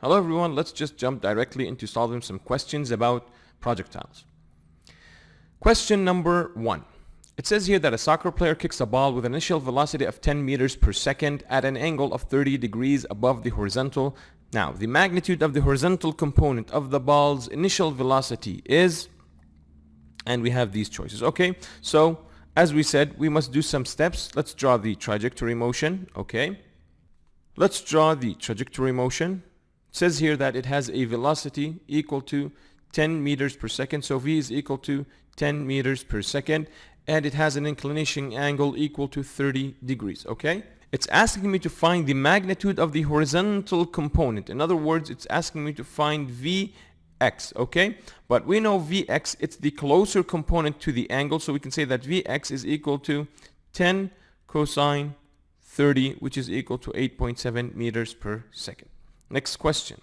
Hello everyone, let's just jump directly into solving some questions about projectiles. Question number 1. It says here that a soccer player kicks a ball with an initial velocity of 10 meters per second at an angle of 30 degrees above the horizontal. Now, the magnitude of the horizontal component of the ball's initial velocity is, and we have these choices. Okay, so as we said, we must do some steps. Let's draw the trajectory motion. Okay, let's draw the trajectory motion. It says here that it has a velocity equal to 10 meters per second. So V is equal to 10 meters per second. And it has an inclination angle equal to 30 degrees. Okay? It's asking me to find the magnitude of the horizontal component. In other words, it's asking me to find Vx. Okay? But we know Vx, it's the closer component to the angle. So we can say that Vx is equal to 10 cosine 30, which is equal to 8.7 meters per second. Next question.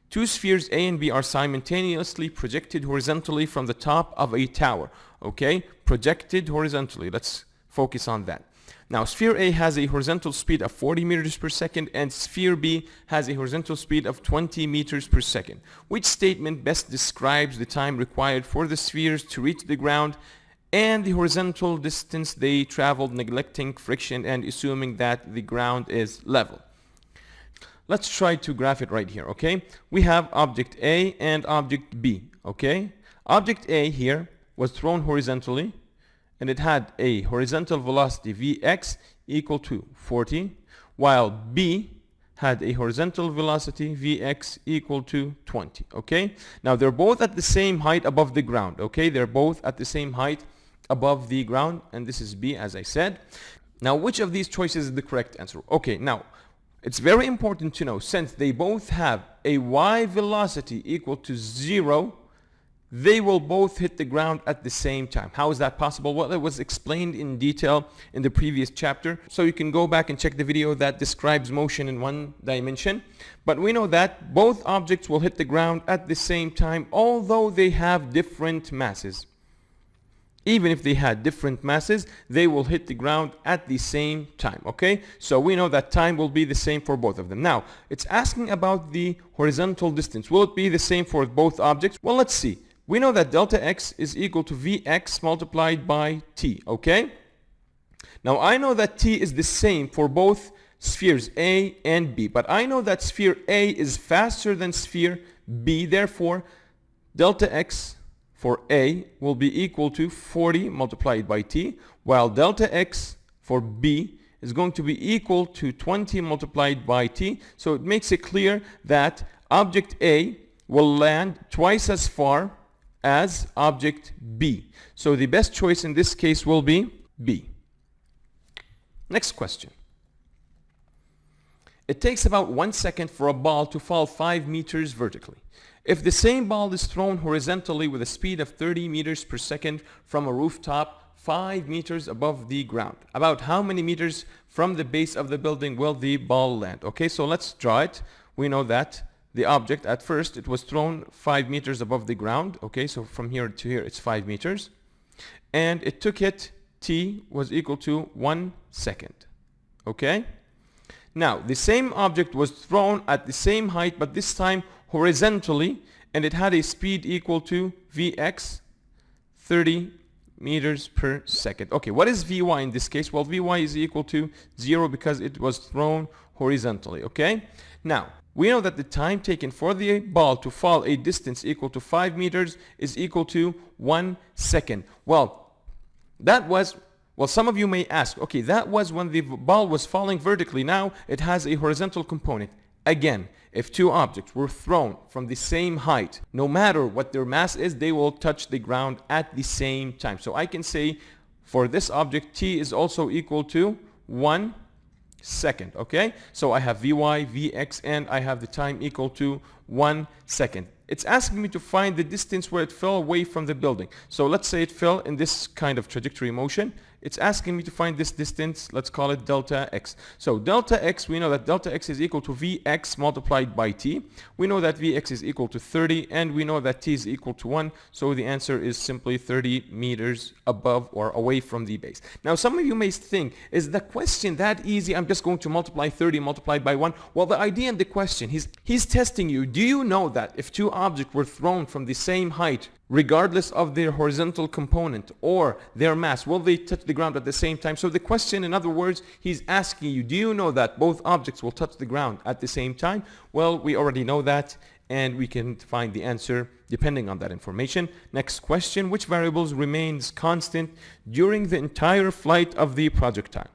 Two spheres A and B are simultaneously projected horizontally from the top of a tower. Okay, projected horizontally. Let's focus on that. Now, sphere A has a horizontal speed of 40 meters per second and sphere B has a horizontal speed of 20 meters per second. Which statement best describes the time required for the spheres to reach the ground and the horizontal distance they traveled, neglecting friction and assuming that the ground is level? Let's try to graph it right here, okay? We have object A and object B, okay? Object A here was thrown horizontally, and it had a horizontal velocity Vx equal to 40, while B had a horizontal velocity Vx equal to 20, okay? Now, they're both at the same height above the ground, okay? They're both at the same height above the ground, and this is B, as I said. Now, which of these choices is the correct answer? Okay, now, it's very important to know, since they both have a y velocity equal to 0, they will both hit the ground at the same time. How is that possible? Well, it was explained in detail in the previous chapter, so you can go back and check the video that describes motion in one dimension. But we know that both objects will hit the ground at the same time, although they have different masses. Even if they had different masses, they will hit the ground at the same time, okay? So we know that time will be the same for both of them. Now, it's asking about the horizontal distance. Will it be the same for both objects? Well, let's see. We know that delta x is equal to Vx multiplied by t, okay? Now, I know that t is the same for both spheres A and B, but I know that sphere A is faster than sphere B. Therefore, delta x for A will be equal to 40 multiplied by t, while delta x for B is going to be equal to 20 multiplied by t. So it makes it clear that object A will land twice as far as object B. So the best choice in this case will be B. Next question. It takes about 1 second for a ball to fall 5 meters vertically. If the same ball is thrown horizontally with a speed of 30 meters per second from a rooftop 5 meters above the ground, about how many meters from the base of the building will the ball land? Okay, so let's draw it. We know that the object, at first, it was thrown 5 meters above the ground. Okay, so from here to here, it's 5 meters. And it took it, t was equal to 1 second. Okay? Now, the same object was thrown at the same height, but this time horizontally, and it had a speed equal to Vx, 30 meters per second. Okay, what is Vy in this case? Well, Vy is equal to 0 because it was thrown horizontally, okay? Now, we know that the time taken for the ball to fall a distance equal to 5 meters is equal to 1 second. Well, some of you may ask, okay, that was when the ball was falling vertically. Now it has a horizontal component. Again, if two objects were thrown from the same height, no matter what their mass is, they will touch the ground at the same time. So I can say for this object, t is also equal to 1 second, okay? So I have Vy, Vx, and I have the time equal to 1 second. It's asking me to find the distance where it fell away from the building. So let's say it fell in this kind of trajectory motion. It's asking me to find this distance. Let's call it delta x. So delta x, we know that delta x is equal to Vx multiplied by t. We know that Vx is equal to 30, and we know that t is equal to 1. So the answer is simply 30 meters above or away from the base. Now, some of you may think, is the question that easy? I'm just going to multiply 30 multiplied by 1. Well, the idea in the question, he's testing you. Do you know that if two objects were thrown from the same height, regardless of their horizontal component or their mass, will they touch the ground at the same time? So the question, in other words, he's asking you, do you know that both objects will touch the ground at the same time? Well, we already know that, and we can find the answer depending on that information. Next question, which variables remains constant during the entire flight of the projectile?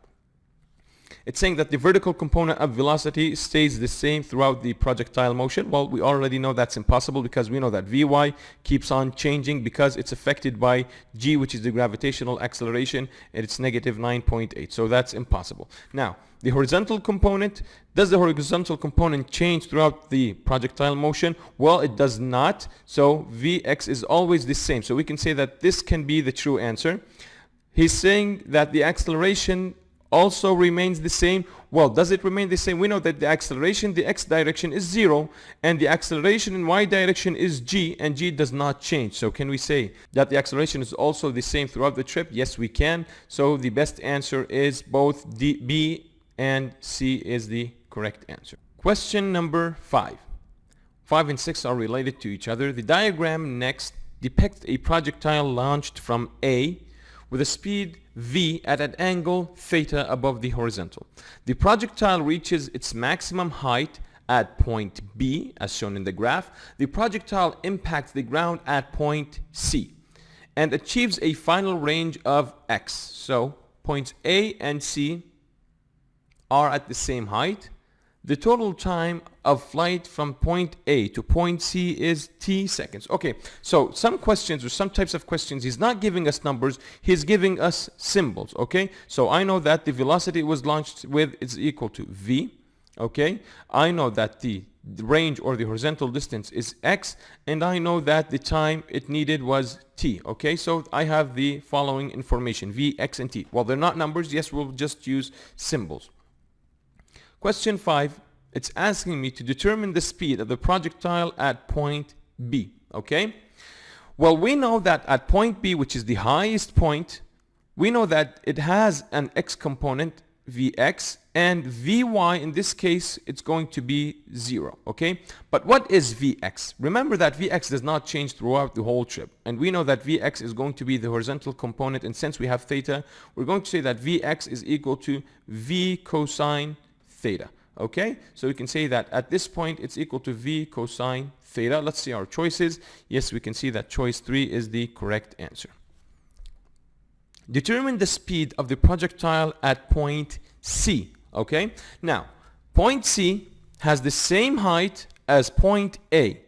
It's saying that the vertical component of velocity stays the same throughout the projectile motion. Well, we already know that's impossible because we know that Vy keeps on changing because it's affected by g, which is the gravitational acceleration, and it's negative 9.8. So that's impossible. Now, the horizontal component, does the horizontal component change throughout the projectile motion? Well, it does not. So Vx is always the same. So we can say that this can be the true answer. He's saying that the acceleration also remains the same. Well, does it remain the same? We know that the acceleration, the x direction is 0, and the acceleration in y direction is g, and g does not change. So can we say that the acceleration is also the same throughout the trip? Yes, we can. So the best answer is both B and C is the correct answer. Question number 5. 5 and 6 are related to each other. The diagram next depicts a projectile launched from A with a speed v at an angle theta above the horizontal. The projectile reaches its maximum height at point B, as shown in the graph. The projectile impacts the ground at point C and achieves a final range of x. So points A and C are at the same height. The total time of flight from point A to point C is t seconds. Okay, so some questions or some types of questions, he's not giving us numbers, he's giving us symbols, okay? So I know that the velocity it was launched with is equal to v, okay? I know that the range or the horizontal distance is x, and I know that the time it needed was t, okay? So I have the following information, v, x, and t. Well, they're not numbers, yes, we'll just use symbols. Question 5, it's asking me to determine the speed of the projectile at point B, okay? Well, we know that at point B, which is the highest point, we know that it has an x component, Vx, and Vy, in this case, it's going to be 0, okay? But what is Vx? Remember that Vx does not change throughout the whole trip. And we know that Vx is going to be the horizontal component, and since we have theta, we're going to say that Vx is equal to V cosine theta. Okay, so we can say that at this point it's equal to V cosine theta. Let's see our choices. Yes, we can see that choice 3 is the correct answer. Determine the speed of the projectile at point C. Okay, now point C has the same height as point A,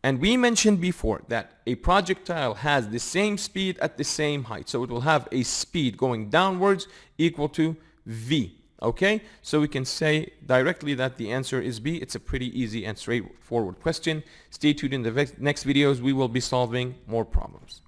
and we mentioned before that a projectile has the same speed at the same height, so it will have a speed going downwards equal to V. Okay, so we can say directly that the answer is B. It's a pretty easy and straightforward question. Stay tuned in the next videos. We will be solving more problems.